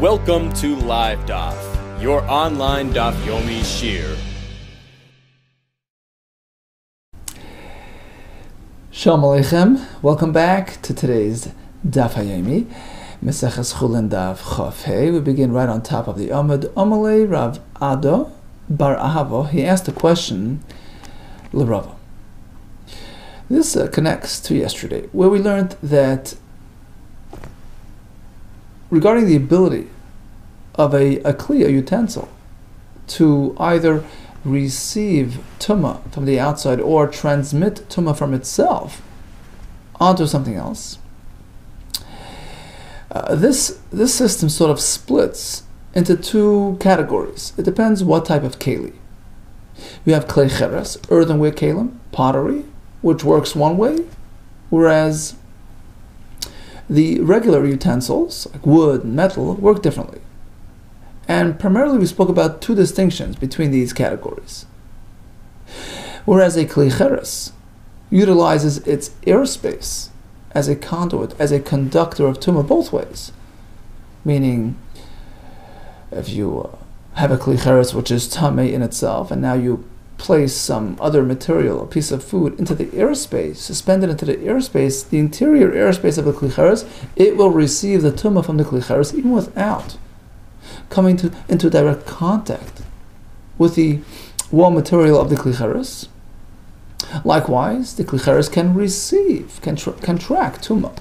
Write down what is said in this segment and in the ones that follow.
Welcome to LiveDaf, your online Daf Yomi Shir. Shalom Aleichem. Welcome back to today's Daf Yomi, Meseches CHULLIN Daf Chaf Hey. We begin right on top of the Amud. Amalei Rav Ado Bar Ahavo. He asked a question, L'Rava. This connects to yesterday, where we learned that regarding the ability of a kli, a utensil, to either receive tumah from the outside or transmit tumah from itself onto something else, this system sort of splits into two categories. It depends what type of keli. You have klei cheres, earthenware kelim, pottery, which works one way, whereas the regular utensils, like wood and metal, work differently. And primarily we spoke about two distinctions between these categories. Whereas a kli cheres utilizes its airspace as a conduit, as a conductor of tumah both ways. Meaning, if you have a kli cheres which is tameh in itself, and now you place some other material, a piece of food, into the airspace, suspended into the airspace, the interior airspace of the kli cheres, it will receive the tumah from the kli cheres even without coming into direct contact with the wall material of the kli cheres. Likewise, the kli cheres can receive, can track tumah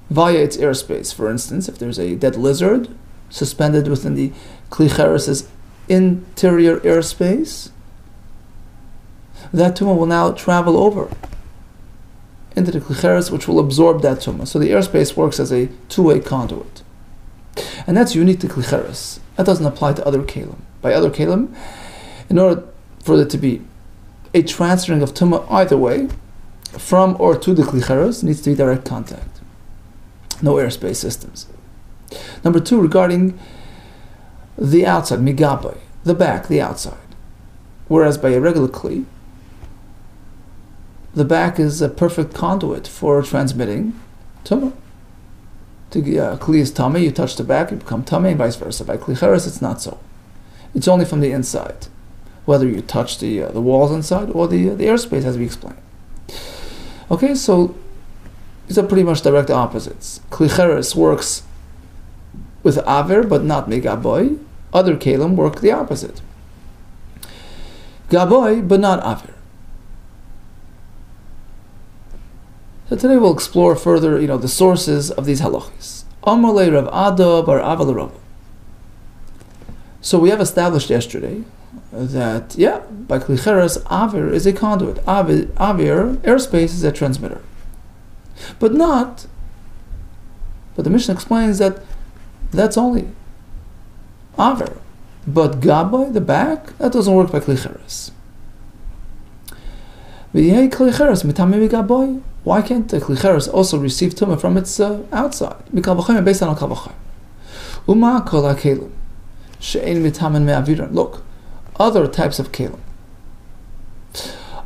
via its airspace. For instance, if there's a dead lizard suspended within the kli cheres' interior airspace, that tumah will now travel over into the kli cheres, which will absorb that tumah. So the airspace works as a two-way conduit. And that's unique to kli cheres. That doesn't apply to other kelim. By other kelim, in order for there to be a transferring of tumah either way, from or to the kli cheres, needs to be direct contact. No airspace systems. Number two, regarding the outside, migabai, the back, the outside. Whereas by a regular kli, the back is a perfect conduit for transmitting tumah. Kli is tameh, you touch the back, you become tameh, and vice versa. By kli cheres, it's not so. It's only from the inside, whether you touch the walls inside or the airspace, as we explained. Okay, so these are pretty much direct opposites. Kli cheres works with aver, but not megaboy. Other kelim work the opposite. Gaboy, but not aver. So today we'll explore further, the sources of these halachis. Amalei Rav Ado Bar Ahavo L'Rava. So we have established yesterday that, by kli cheres, aver is a conduit. Aver, airspace, is a transmitter. But the Mishnah explains that that's only aver. But gaboy, the back, that doesn't work by kli cheres. V'yei kli cheres mitamei gaboy. Why can't the kli cheres also receive tumah from its outside? Mikal v'chaim, based on kal v'chaim. Uma kol ha'kelim she'ein mitamen me'aviran. Look, other types of kelim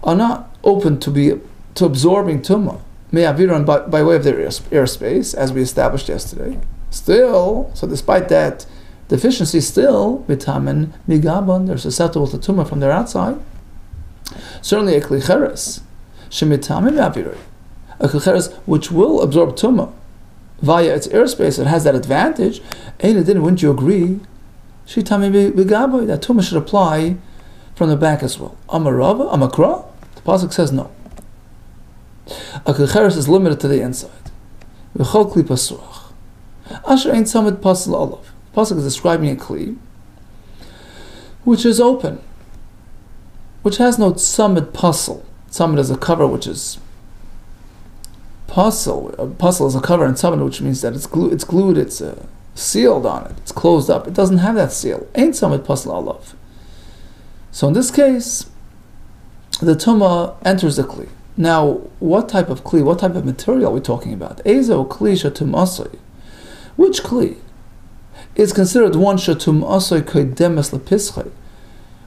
are not open to absorbing tumah me'aviran by way of their airspace, as we established yesterday. Still, so despite that deficiency, still mitamen migaban, they're susceptible to tumah from their outside. Certainly a kli cheres shemitamen me'aviran, a kli cheres which will absorb tumah via its airspace, it has that advantage. Wouldn't you agree? Shitami migaboy, that tumah should apply from the back as well. Amarava, amakra, the pasuk says no. A kli cheres is limited to the inside. V'chol kli pasuach. Asher ein samid pasel olav. Pasuk is describing a kli which is open, which has no samid pasel. Samid is a cover, which is pasel. Pasel is a cover, and samid, which means that it's glued, it's sealed on it, it's closed up. It doesn't have that seal. Ein samid pasel olav. So in this case, the tumah enters the kli. Now, what type of kli, what type of material are we talking about? Ezo kli shatum asoi. Which kli is considered one shatum asoi kodemes lepischei,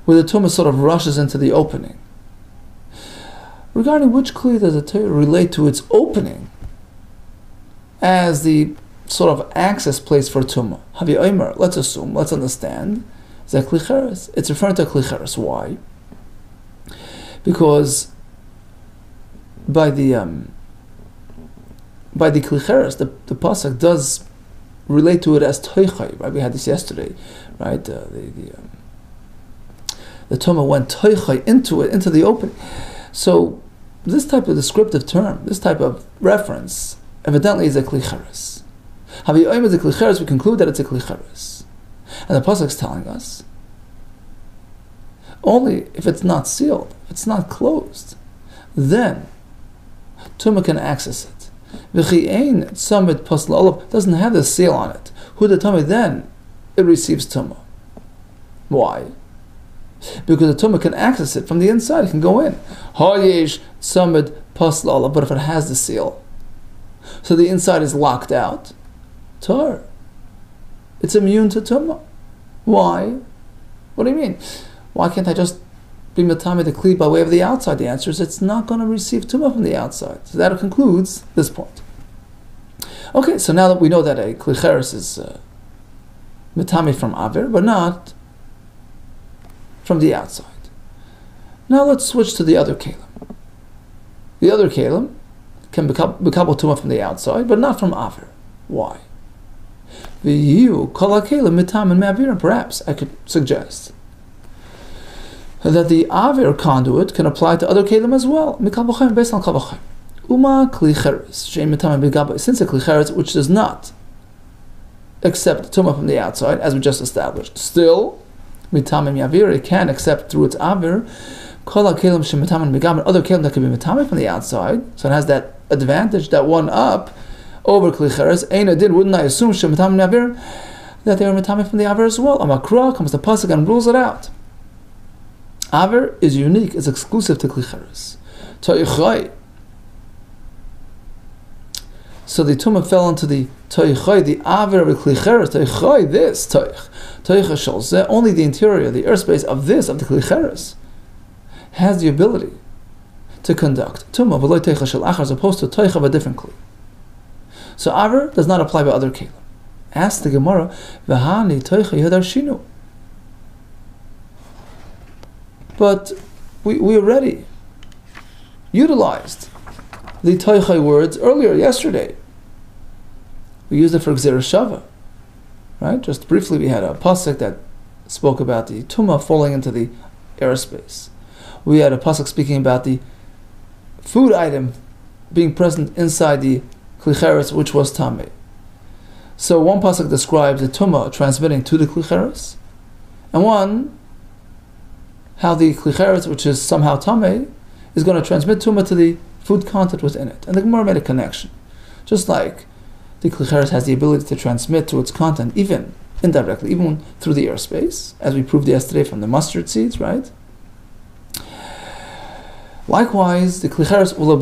where the tumah sort of rushes into the opening? Regarding which kli does the Torah relate to its opening as the sort of access place for tumah. Havi omer, let's assume, let's understand, that klicheres. It's referring to klicheres. Why? Because by the klicheres, the pasuk does relate to it as toichai. Right? We had this yesterday, right? The tumah went toichai into it, into the opening. So this type of descriptive term, this type of reference, evidently is a klicheres. Havi omer is a klicheres. We conclude that it's a klicheres, and the pasuk is telling us only if it's not sealed, if it's not closed, then tumah can access it. V'chi'ein tzamid pasla olav doesn't have the seal on it. Who the tumah, then it receives tumah. Why? Because the tumah can access it from the inside. It can go in. Hayesh tzamid pasla olav. But if it has the seal, so the inside is locked out, tar. It's immune to tumah. Why? What do you mean? Why can't I just be matame the kli by way of the outside? The answer is it's not going to receive tumah from the outside. So that concludes this point. Okay, so now that we know that a klicheres is matame from aver, but not from the outside. Now let's switch to the other kalim. The other kalim can become tumah from the outside, but not from aver. Why? Perhaps I could suggest that the aver conduit can apply to other kelim as well. Based on kavachem. Uma klicheres since a klicheres which does not accept tumah from the outside, as we just established, still mitamim yavir, it can accept through its aver kol kelim shemitamim begaber, other kelim that can be mitamim from the outside. So it has that advantage, that one up over klicheres. Eina did, wouldn't I assume shemitamim yavir that they are mitamim from the aver as well? Amakra comes the pasuk and rules it out. Aver is unique, it's exclusive to klicheres. Toichai. So the tumah fell into the toichai, the aver of klicheres. Toichai, this toich. Toicha shalzeh, only the interior, the airspace of this, of the klicheres, has the ability to conduct tumah, v'lo toicha shel achar, as opposed to toich of a different kli. So aver does not apply by other kelim. Ask the Gemara, v'hani toicha yadar shinu. But we already utilized the toichai words earlier, yesterday. We used it for Gzera Shava. Right? Just briefly, we had a pasuk that spoke about the tumah falling into the airspace. We had a pasuk speaking about the food item being present inside the klicheres, which was tameh. So one pasuk describes the tumah transmitting to the klicheres, and one how the klicheres, which is somehow tameh, is going to transmit tumah to the food content within it. And the Gemara made a connection. Just like the klicheres has the ability to transmit to its content, even indirectly, even through the airspace, as we proved yesterday from the mustard seeds, right? Likewise, the klicheres will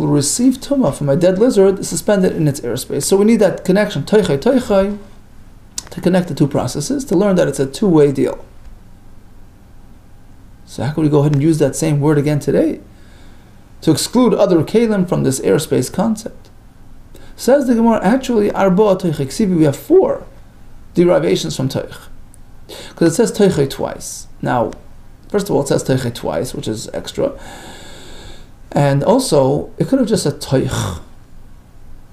receive tumah from a dead lizard suspended in its airspace. So we need that connection, toichai, to connect the two processes, to learn that it's a two-way deal. So how can we go ahead and use that same word again today to exclude other kalim from this airspace concept? Says the Gemara, actually, arba toich, we have 4 derivations from toich. Because it says toich twice. Now, first of all, it says toich twice, which is extra. And also, it could have just said toich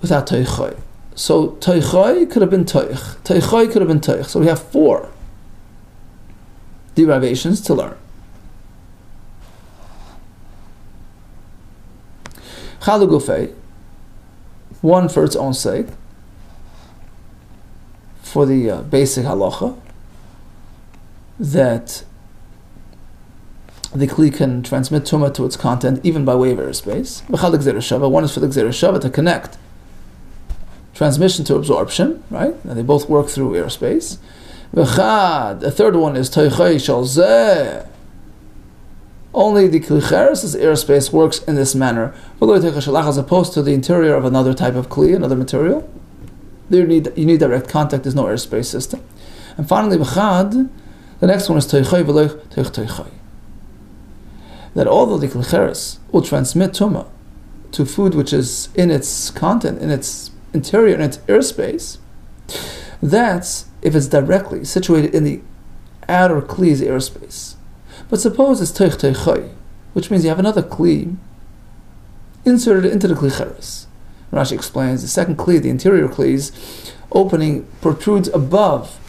without toichai. So toichai could have been toich. Toichai could have been toich. So we have 4 derivations to learn. Chalu gufei, one for its own sake, for the basic halacha, that the kli can transmit tumah to its content even by way of airspace. One is for the Gzera Shava to connect transmission to absorption, right? And they both work through airspace. The third one is toichai shalzeh. Only the klicheres' airspace works in this manner, as opposed to the interior of another type of kli, another material. There you need direct contact, there's no airspace system. And finally, the next one is toichai v'loich toichai. That although the klicheres will transmit tumah to food which is in its content, in its interior in its airspace, that's if it's directly situated in the outer kli's airspace. But suppose it's teich teichai, which means you have another kli inserted into the kli cheres. Rashi explains the second kli, the interior kli's opening, protrudes above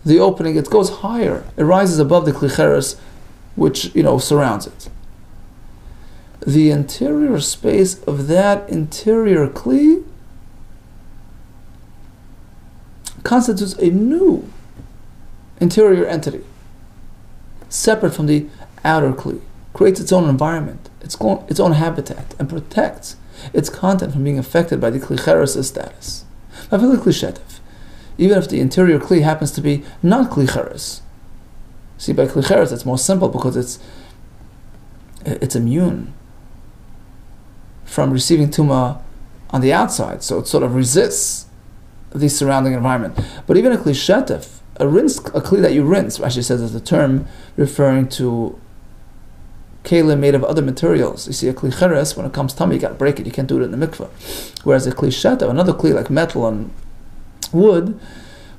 the opening. It goes higher. It rises above the kli cheres, which surrounds it. The interior space of that interior kli constitutes a new interior entity, separate from the outer kli, creates its own environment, its own habitat, and protects its content from being affected by the kli cheres' status. Even if the interior kli happens to be not kli cheres. See, by kli cheres, it's more simple because it's immune from receiving tuma on the outside, so it sort of resists the surrounding environment. But even a kli shetef, a kli that you rinse, Rashi says is a term referring to kelim made of other materials. You see, a kli cheres, when it comes tummy, you got to break it. You can't do it in the mikveh. Whereas a kli shetef, another kli like metal and wood,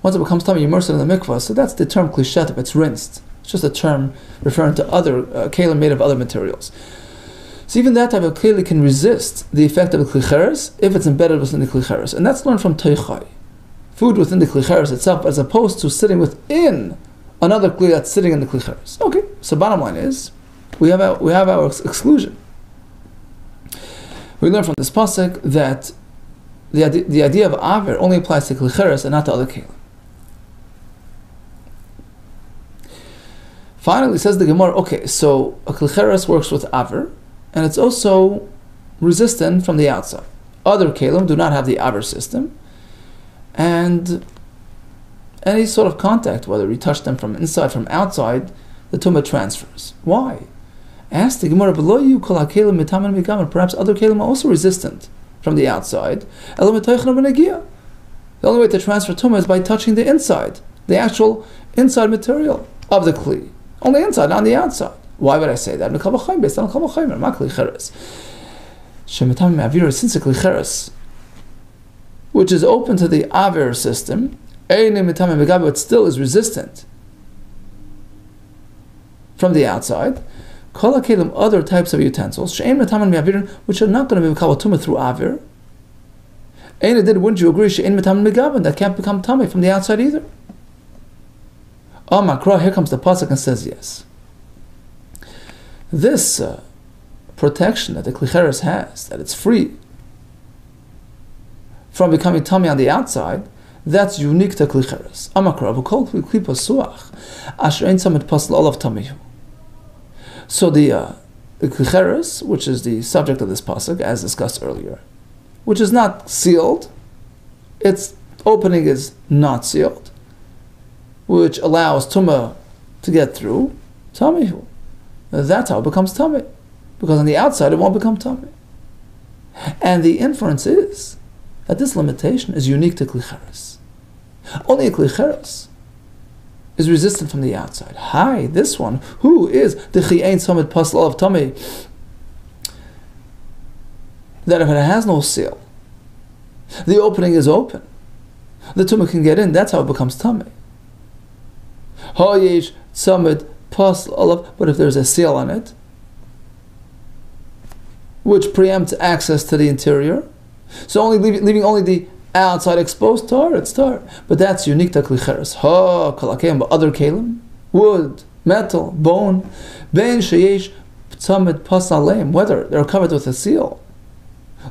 once it becomes tummy, you immerse it in the mikveh. So that's the term kli shetef. It's rinsed. It's just a term referring to other kelim made of other materials. So even that type of keli can resist the effect of the kli cheres if it's embedded within the kli cheres, and that's learned from teichai, food within the kli cheres itself, as opposed to sitting within another kli that's sitting in the kli cheres. Okay, so bottom line is we have our exclusion. We learn from this pasuk that the idea of aver only applies to kli cheres and not to other kelim. Finally, says the Gemara, okay, so a kli cheres works with aver, and it's also resistant from the outside. Other kelim do not have the aver system, and any sort of contact, whether you touch them from inside, from outside, the tumah transfers. Why? Ask the Gemara, perhaps other kelim are also resistant from the outside. The only way to transfer tumah is by touching the inside, the actual inside material of the kli. Only inside, not on the outside. Why would I say that? Based on kli cheres. Since the kli cheres, which is open to the aver system, but still is resistant from the outside, other types of utensils, which are not going to be mekabel tumah through aver, wouldn't you agree that can't become tummy from the outside either? Here comes the pasuk and says yes. This protection that the kli cheres has, that it's free from becoming tummy on the outside, that's unique to kli cheres. So the kli cheres, which is the subject of this pasuk, as discussed earlier, which is not sealed, its opening is not sealed, which allows tumah to get through, tamihu. That's how it becomes tummy, because on the outside it won't become tummy. And the inference is that this limitation is unique to kli cheres. Only a kli cheres is resistant from the outside. Hi, this one, who is the chi'ein samid pasal of tummy, that if it has no seal, the opening is open, the tumah can get in. That's how it becomes tummy. Hayesh samid pasal olav, but if there's a seal on it, which preempts access to the interior, so only leaving only the outside exposed, tar, it's tar. But that's unique to kli cheres. But other kelim, wood, metal, bone, ben sheyesh tzamid pasaleim, whether they're covered with a seal,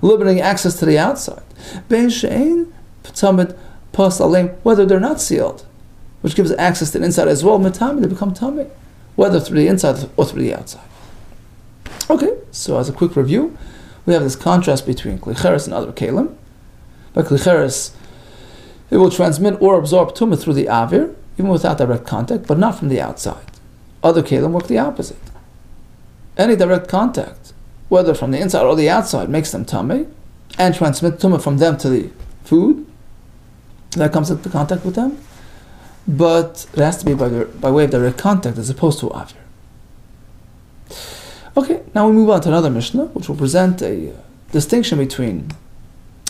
limiting access to the outside, ben she'ein tzamid pasaleim, whether they're not sealed, which gives access to the inside as well, metami, they become tummy, whether through the inside or through the outside. Okay, so as a quick review, we have this contrast between kli cheres and other kelim. By kli cheres, it will transmit or absorb tumah through the avir, even without direct contact, but not from the outside. Other kelim work the opposite. Any direct contact, whether from the inside or the outside, makes them tummy, and transmit tumah from them to the food that comes into contact with them, but it has to be by way of direct contact as opposed to avir. Okay, now we move on to another Mishnah, which will present a distinction between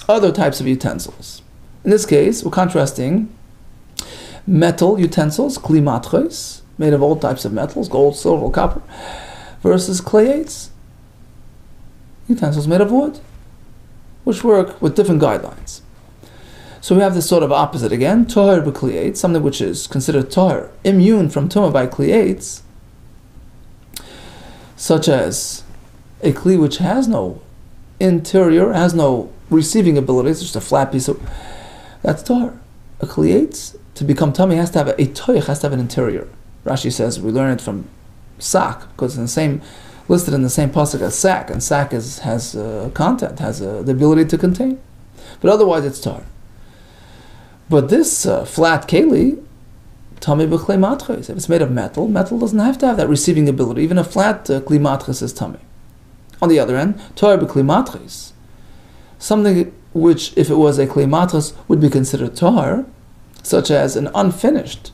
other types of utensils. In this case, we're contrasting metal utensils, kli matros, made of all types of metals, gold, silver, copper, versus klayates, utensils made of wood, which work with different guidelines. So we have this sort of opposite again, toher b'klayates, something which is considered toher, immune from tumah by klayates, such as a kli which has no interior, has no receiving ability, it's just a flat piece of, that's toher. A klayates, to become tummy, has to have a toich, has to have an interior. Rashi says we learn it from sak, because it's listed in the same pasuk as sack, and sack has content, has the ability to contain. But otherwise it's tar. But this flat keli, tami b'klei matches, if it's made of metal, metal doesn't have to have that receiving ability. Even a flat kli matches is tami. On the other end, tar b'klei matches, something which, if it was a kli matches, would be considered tar, such as an unfinished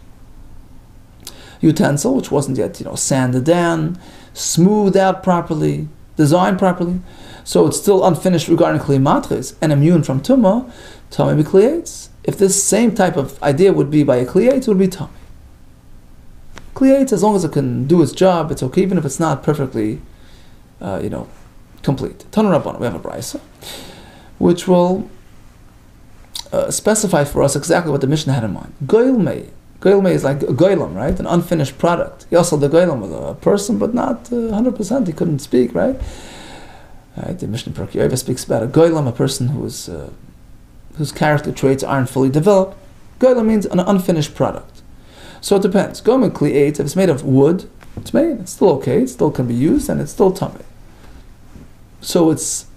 utensil, which wasn't yet, sanded down, smoothed out properly, designed properly, so it's still unfinished regarding kli matches and immune from tumah, tami b'klayates. If this same type of idea would be by a kliyates, it would be tami. Kliyates, as long as it can do its job, it's okay, even if it's not perfectly, complete. Tanu Rabbanan, we have a brisa, which will specify for us exactly what the Mishnah had in mind. Goylmei. Goylmei is like a goylem, right? An unfinished product. Yasal the goylem was a person, but not 100%. He couldn't speak, right? The Mishnah Perkei Avos speaks about a goylem, a person whose character traits aren't fully developed. Goylem means an unfinished product. So it depends. Goylem kliyates, if it's made of wood, it's still okay, it still can be used, and it's still tummy. So it's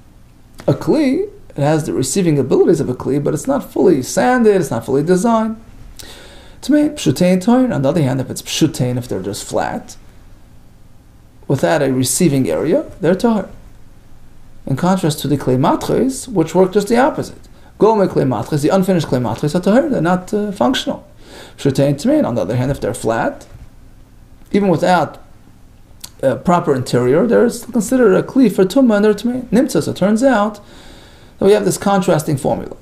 a kli, it has the receiving abilities of a kli, but it's not fully sanded, it's not fully designed. Tmei, pshutein toin. On the other hand, if it's pshutein, if they're just flat, without a receiving area, they're tahor. In contrast to the klei matres, which work just the opposite. Golme klei matres, the unfinished klei matres are tahor, they're not functional. Pshutein tmein, on the other hand, if they're flat, even without a proper interior, they're still considered a kli for tumah and they're tmein. Nimtza, so it turns out that we have this contrasting formula.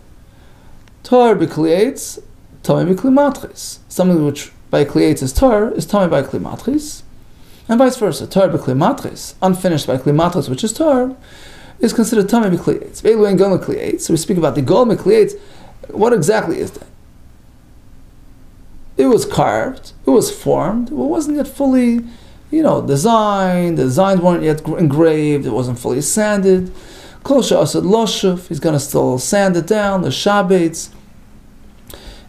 Tar b'kliyates, tamei b'kli matris. Something which by kliyates is tamei by kli matris, and vice versa. Tar b'kli matris, unfinished by kli matris, which is tar, is considered tamei b'kliyates. Veilu ein golem kliyates. So we speak about the golem kliyates. What exactly is that? It was carved, it was formed, it wasn't yet fully, designed. The designs weren't yet engraved. It wasn't fully sanded. Kosher asad loshuf. He's going to still sand it down. The shabates,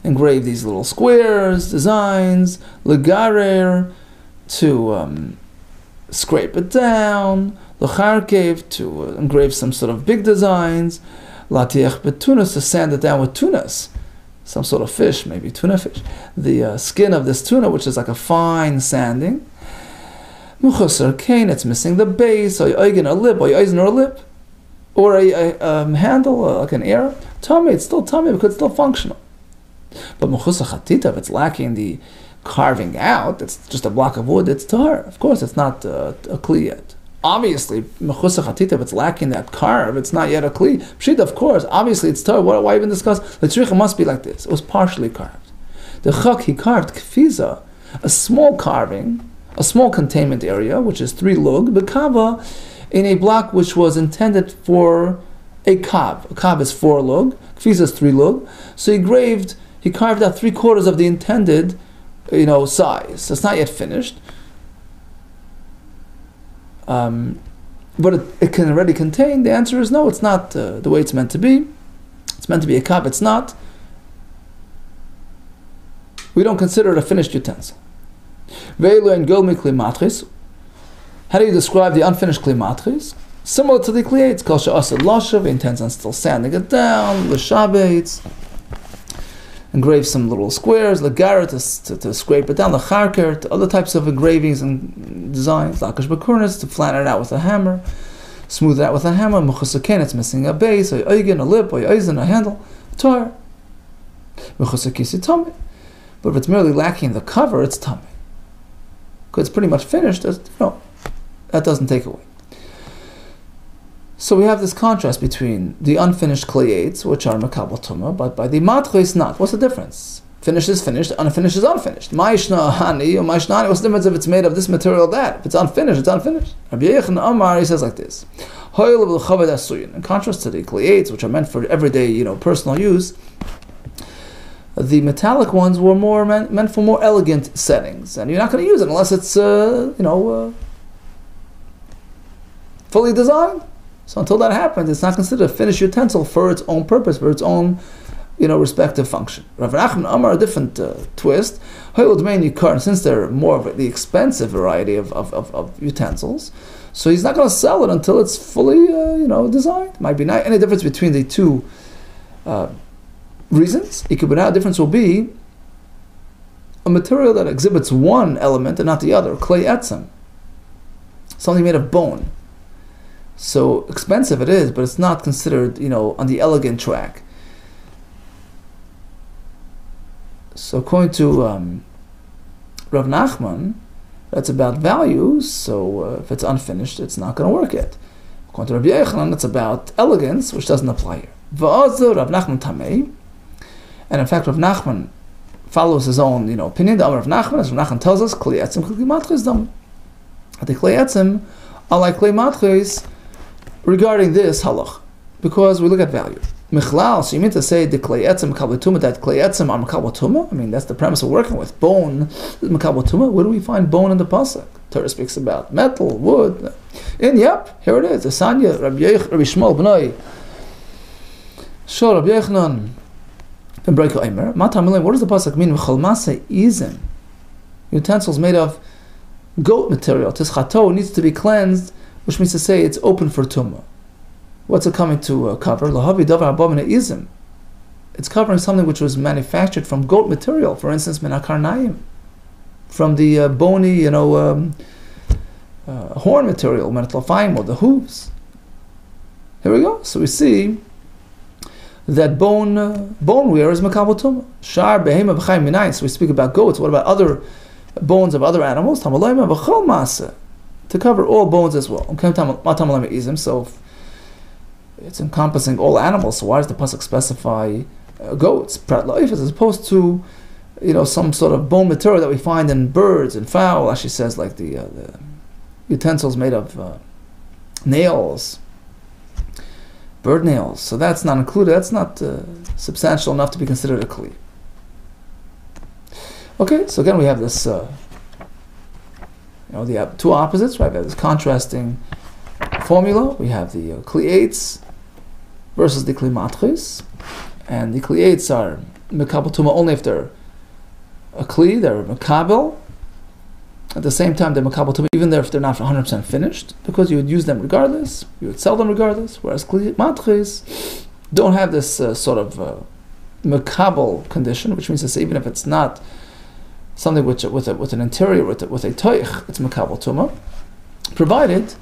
engrave these little squares, designs. Legarer, to scrape it down. Lecharkev, to engrave some sort of big designs. Latiach betunas, to sand it down with tunas, some sort of fish, maybe tuna fish. The skin of this tuna, which is like a fine sanding. Muchasar kain, it's missing the base, or a lip, or a lip, or a handle, like an ear. Tummy, it's still tummy because it's still functional. But muchasar chatita, if it's lacking the carving out, it's just a block of wood, it's tahor. Of course, it's not a kli yet. Obviously, mechusar chatita, if it's lacking that carve, it's not yet a kli. Pshita, of course, obviously it's tahor. Why even discuss? The tzricha must be like this. It was partially carved. The chak, he carved kfiza, a small carving, a small containment area, which is 3 lug, bekava, in a block which was intended for a kav. A kav is 4 lug, kfiza is 3 lug. So he carved out 3/4 of the intended, size. It's not yet finished. But it can already contain. The answer is no, it's not the way it's meant to be. It's meant to be a kav, it's not. We don't consider it a finished utensil. Veilu and golmi kli matris. How do you describe the unfinished kli matris? Similar to the kliyates, kol she'asad lashav, intends on still sanding it down, l'shabates, engrave some little squares, l'garer, to scrape it down, l'charker, to other types of engravings and designs, l'akash b'kurnis, to flatten it out with a hammer, smooth it out with a hammer, m'chusaken, it's missing a base, or a lip, or a handle, tar. M'chusakisi tummy. But if it's merely lacking the cover, it's tummy. Because it's pretty much finished, that doesn't take away. So we have this contrast between the unfinished clayates, which are makabel tumah, but by the matchis not. What's the difference? Finished is finished, unfinished is unfinished. Ma'ishna hani or ma'ishnani, what's the difference if it's made of this material or that? If it's unfinished, it's unfinished. Rabbi Yechon Amar, he says like this. In contrast to the clayates, which are meant for everyday, personal use, the metallic ones were more meant for more elegant settings. And you're not going to use it unless it's, fully designed. So until that happens, it's not considered a finished utensil for its own purpose, for its own respective function. Rav Nachman Amar, a different twist. Since they're more of the expensive variety of utensils, so he's not going to sell it until it's fully, designed. Might be not any difference between the two reasons. A difference will be a material that exhibits one element and not the other. Clay etzem, something made of bone. So expensive it is, but it's not considered, on the elegant track. So according to Rav Nachman, that's about value, so if it's unfinished, it's not going to work yet. According to Rabbi Yechon, it's about elegance, which doesn't apply here. V'azu Rav Nachman tamei, and in fact Rav Nachman follows his own opinion. The Rav Nachman, as Rav Nachman tells us, Klei etzem kli matchis dam. The Klei etzem are like Klei matchis regarding this halach, because we look at value. Michlal, so you mean to say the Klei etzem makabel tumah, that Klei etzem are makabel tumah? I mean, that's the premise we're working with. Bone is makabel tumah. Where do we find bone in the pasuk? Torah speaks about metal, wood. And yep, here it is. The Sanya, Rabbi Shmuel b'nai. Sure, Rabbi Yochanan ben Breika Eimer. Matam, what does the pasuk mean? V'chol maseh izim, utensils made of goat material. Tischato needs to be cleansed, which means to say it's open for tumah. What's it coming to cover? Lahavi davar abamina izim. It's covering something which was manufactured from goat material. For instance, min hakarnayim, from the bony, horn material, min hatlafayim, or the hooves. Here we go. So we see that boneware is makabel tumah. Shar behema b'chayim minayin. So we speak about goats. What about other bones of other animals? Tamalayim v'chol maseh, to cover all bones as well. So it's encompassing all animals. So why does the pasuk specify goats? Prat la'if, as opposed to some sort of bone material that we find in birds and fowl. Actually says like the utensils made of nails, bird nails. So that's not included. That's not substantial enough to be considered a kli. Okay, so again we have this. They have two opposites, right? We have this contrasting formula. We have the clayates versus the kli matchis, and the clayates are makabel tumah only if they're a kli, they're makabel. At the same time, they're makabel tumah even if they're not 100% finished, because you would use them regardless, you would sell them regardless. Whereas kli matchis don't have this sort of makabel condition, which means to say even if it's not something with an interior with a toich, it's makabel tumah, provided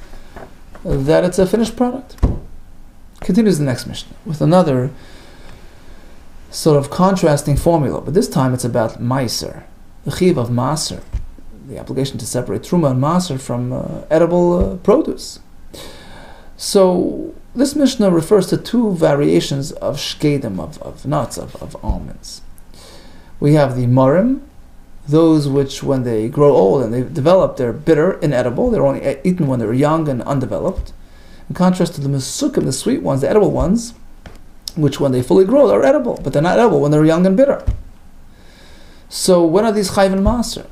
that it's a finished product. Continues the next Mishnah with another sort of contrasting formula, but this time it's about meiser, the chiv of maser, the obligation to separate truma and maser from edible produce. So this Mishnah refers to two variations of shkedim, of nuts, of almonds. We have the marim, those which when they grow old and they develop, they're bitter, inedible. They're only eaten when they're young and undeveloped. In contrast to the mesukim, the sweet ones, the edible ones, which when they fully grow are edible, but they're not edible when they're young and bitter. So when are these chayv and maser?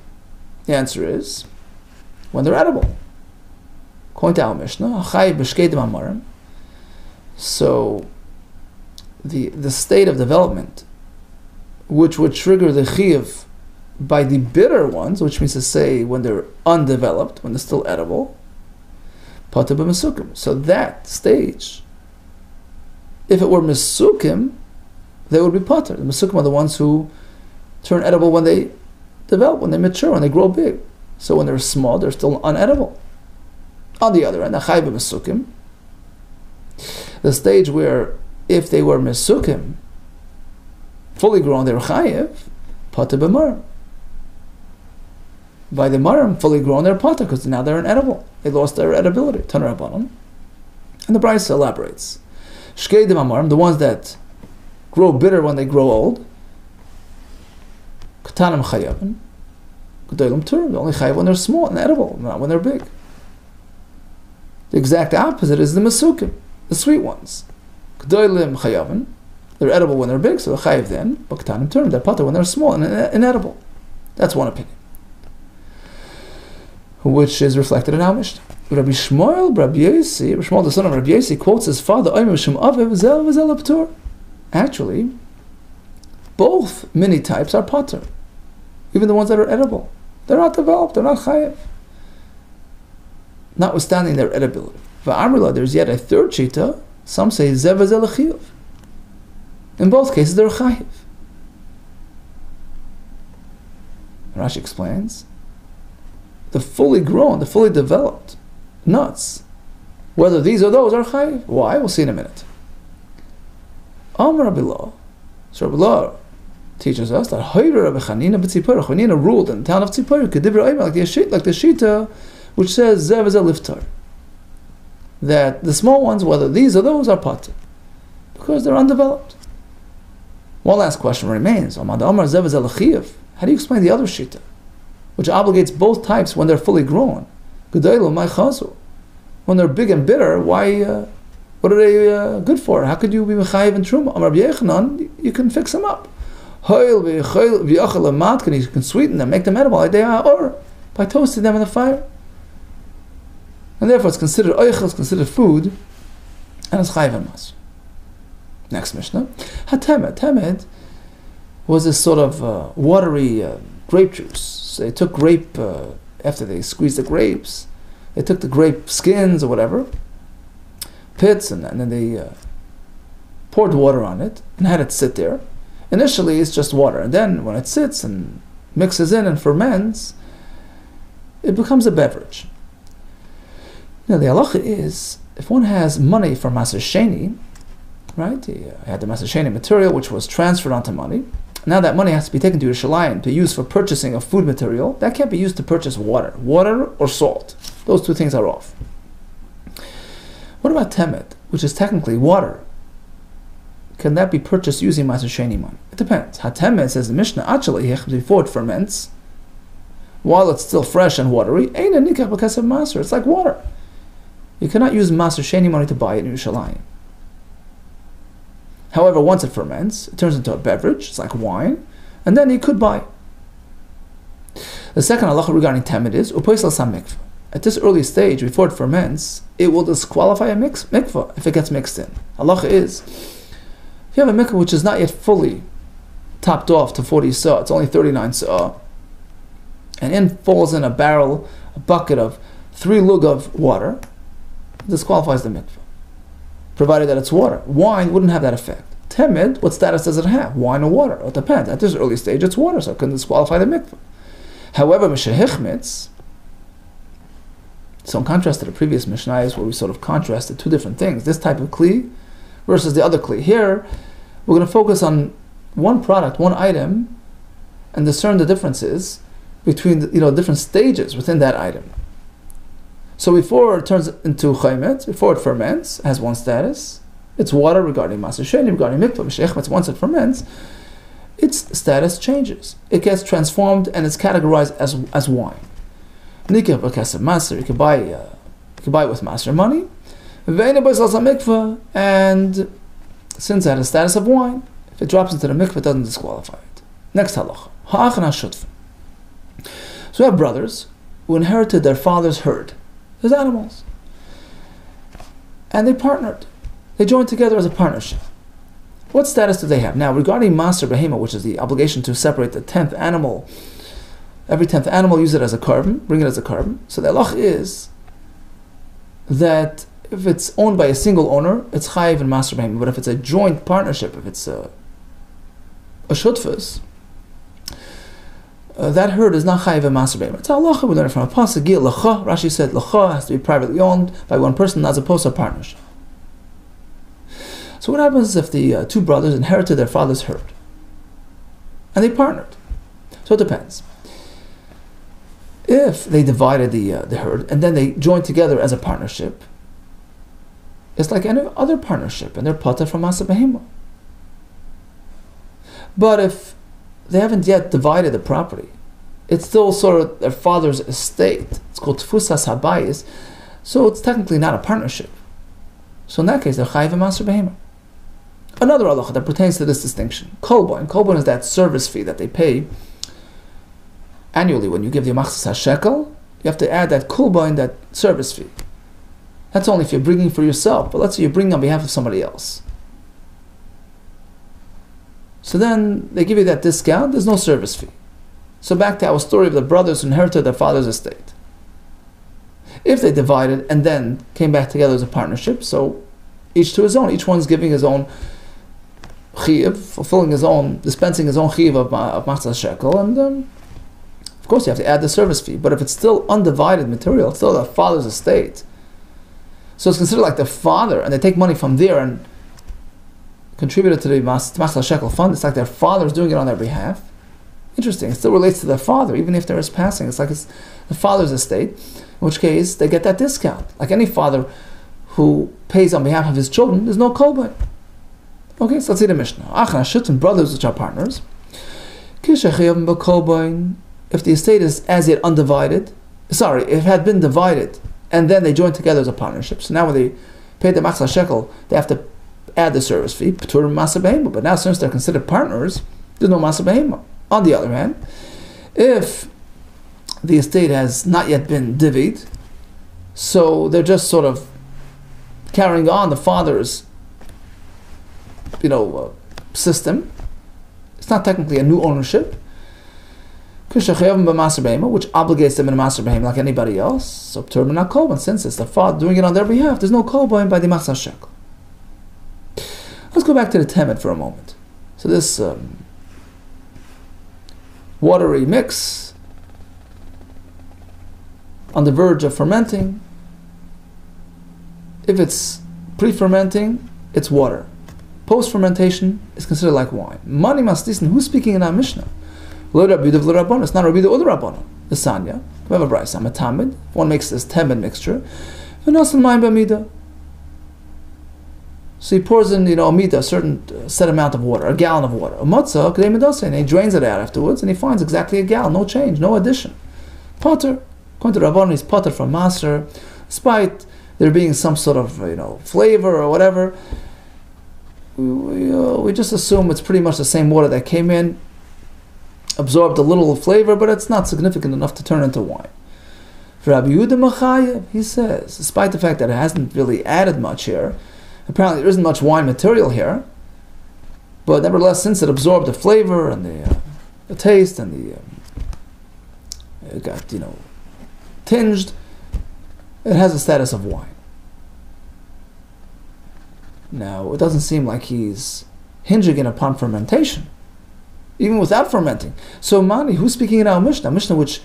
The answer is when they're edible. According to our Mishnah, chayv b'shkedim amarim. So the state of development which would trigger the chiyuv by the bitter ones, which means to say when they're undeveloped, when they're still edible, pater b'mesukim. So that stage, if it were mesukim, they would be pater. The mesukim are the ones who turn edible when they develop, when they mature, when they grow big. So when they're small, they're still unedible. On the other hand, the chayv b'mesukim, the stage where if they were mesukim, fully grown, they're chayiv, pater b'marim. By the marim, fully grown, they're pater, because now they're inedible. They lost their edibility. Tanur Rabbanon. And the Brisa elaborates. Shkeidim amarim, the ones that grow bitter when they grow old. Katanim chayavin. Gedolim turim, they only chayav when they're small and edible, not when they're big. The exact opposite is the masukim, the sweet ones. Gedolim chayavin, they're edible when they're big, so they're chayav then. But katanim turim, they're pater when they're small and inedible. That's one opinion, which is reflected in our Mishnah. Rabbi Shmuel, the son of Rabbi Yossi, quotes his father, actually, both mini types are pater, even the ones that are edible. They're not developed, they're not chayav, notwithstanding their edibility. There's yet a third shita, some say zev v'zel chiyuv. In both cases, they're chayav. Rashi explains, the fully grown, the fully developed nuts, whether these or those, are chayiv. Why? We'll see in a minute. Rabbi Lo, so Rabbi Lo teaches us that Rabbi Chanina ruled in the town of Tzipora, like the Shita, which says Zev is a liftar, that the small ones, whether these or those, are pater, because they're undeveloped. One last question remains. How do you explain the other Shita, which obligates both types when they're fully grown? When they're big and bitter, why? What are they good for? How could you be mechayiv and truma? Rabbi Yechanan, you can fix them up. You can sweeten them, make them edible, or by toasting them in the fire. And therefore, it's considered oichel, it's considered food, and it's chayiv and mas. Next Mishnah, Temed was this sort of watery grape juice. So they took grape, after they squeezed the grapes, they took the grape skins or whatever, pits, and then they poured water on it and had it sit there. Initially, it's just water, and then when it sits and mixes in and ferments, it becomes a beverage. Now, the halacha is, if one has money for Maser Sheni, right, he had the Maser Sheni material which was transferred onto money. Now that money has to be taken to CHULLIN to use for purchasing of food material. That can't be used to purchase water or salt. Those two things are off. What about Temed, which is technically water? Can that be purchased using Maser Sheni money? It depends. HaTemed, says the Mishnah, before it ferments, while it's still fresh and watery, it's like water. You cannot use Maser Sheni money to buy it in CHULLIN. However, once it ferments, it turns into a beverage, it's like wine, and then you could buy. The second halacha regarding Temed is, mikvah. At this early stage, before it ferments, it will disqualify a mikvah if it gets mixed in. Halacha is, if you have a mikvah which is not yet fully topped off to 40 sa'ah, it's only 39 sa'ah, and in falls in a barrel, a bucket of 3 lug of water, it disqualifies the mikvah, provided that it's water. Wine wouldn't have that effect. Temed, what status does it have? Wine or water? It depends. At this early stage, it's water, so it can disqualify the mikvah. However, mishehichmitz, so in contrast to the previous Mishnayos, where we sort of contrasted two different things, this type of kli versus the other kli. Here, we're going to focus on one product, one item, and discern the differences between the different stages within that item. So before it turns into chaymet, before it ferments, it has one status. It's water regarding Maser Sheni, regarding mikvah. Mishehichmitz, once it ferments, its status changes. It gets transformed and it's categorized as wine. You can buy it with master money, and since it has a status of wine, if it drops into the mikveh, it doesn't disqualify it. Next halacha. So we have brothers who inherited their father's herd, his animals, and they partnered. They joined together as a partnership. What status do they have? Now, regarding maser behema, which is the obligation to separate the 10th animal, every 10th animal, use it as a carbon, bring it as a carbon. So the halach is that if it's owned by a single owner, it's chayiv and maser behema. But if it's a joint partnership, if it's a shutfus, that herd is not chayiv and maser behema. It's halacha. We learn it from a pasuk. Lacha. Rashi said lacha has to be privately owned by one person as opposed to a partnership. So what happens if the two brothers inherited their father's herd and they partnered? So it depends. If they divided the herd and then they joined together as a partnership, It's like any other partnership, and they're pater from Masa Behema. But if they haven't yet divided the property, it's still sort of their father's estate. It's called Tfusas Habayis, so it's technically not a partnership. So in that case, they're chayiv Masa Behema. Another halacha that pertains to this distinction: kolboin. Kolboin is that service fee that they pay annually when you give the machzas hashekel. You have to add that kolboin, that service fee. That's only if you're bringing for yourself, but let's say you're bringing on behalf of somebody else. So then they give you that discount, there's no service fee. So back to our story of the brothers who inherited their father's estate. If they divided and then came back together as a partnership, so each to his own, each one's giving his own chiyuv, fulfilling his own, dispensing his own chiyuv of machzas shekel, and of course you have to add the service fee. But if it's still undivided material, it's still the father's estate, so it's considered like the father, and they take money from there and contribute it to the machzas shekel fund. It's like their father's doing it on their behalf. Interesting. It still relates to their father, even if there is passing. It's like it's the father's estate, in which case they get that discount. Like any father who pays on behalf of his children, there's no kolboin. Okay, so let's see the Mishnah. Achna shuttin, brothers which are partners. If the estate is as yet undivided, if it had been divided and then they joined together as a partnership, so now when they pay the machzas shekel, they have to add the service fee, p'tur masa behema. But now since they're considered partners, there's no masa behema. On the other hand, if the estate has not yet been divvied, so they're just sort of carrying on the father's, system. It's not technically a new ownership, which obligates them in a master behema like anybody else. So p'tur not kolboin, since it's the father doing it on their behalf, there's no kolboin by the machzas shekel. Let's go back to the temet for a moment. So this watery mix on the verge of fermenting. If it's pre-fermenting, it's water. Post-fermentation is considered like wine. Mani mastisn, who's speaking in our Mishnah? Lo Rabbi Yudav lo Rabbanon. It's not Rabbi Yudav or Rabbanon. The Sanya. We have a brayso. I'm a tamid. One makes this temet mixture. V'nasan mayim b'amida. So he pours in, a mida, a certain set amount of water, a gallon of water. A matzah, k'dei medase, and he drains it out afterwards, and he finds exactly a gallon, no change, no addition. Potter, according to Rabbanon, he's potter from master, despite there being some sort of, flavor or whatever. We just assume it's pretty much the same water that came in, absorbed a little flavor, but it's not significant enough to turn into wine. For Rabbi Yehuda Machayev, he says, despite the fact that it hasn't really added much here, apparently there isn't much wine material here, but nevertheless, since it absorbed the flavor and the taste and it got tinged, it has the status of wine. Now, it doesn't seem like he's hinging it upon fermentation, even without fermenting. So, Mani, who's speaking in our Mishnah? Mishnah which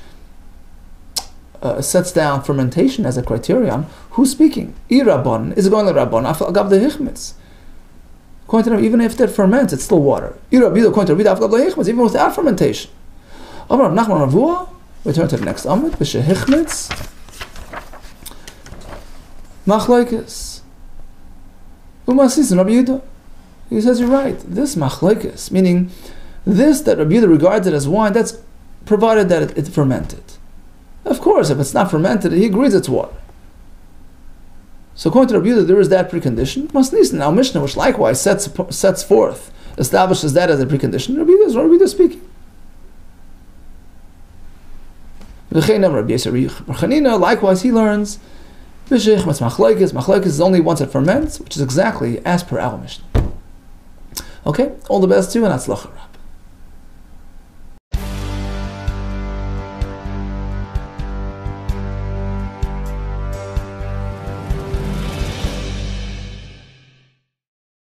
sets down fermentation as a criterion. Who's speaking? Irabon is it going to Rabban? Agav the hichmitz. According to them, even if they ferment, it's still water. Irabido according to Rabbi Agav the hichmitz, even without fermentation. Amar Nachman Ravua. We turn to the next amud. B'she hichmitz. Machlokes. Umasis and Rabbi Yehuda. He says you're right. This machlokes, meaning this that Rabbi Yehuda regards it as wine, that's provided that it fermented. Of course, if it's not fermented, he agrees it's water. So according to Rabbi Yehuda, there is that precondition. Masnisin, our Mishnah, which likewise sets forth, establishes that as a precondition. Rabbi Yehuda is speaking. Likewise, he learns machlokes is only once it ferments, which is exactly as per our Mishnah. Okay, all the best to you, and atzlacha.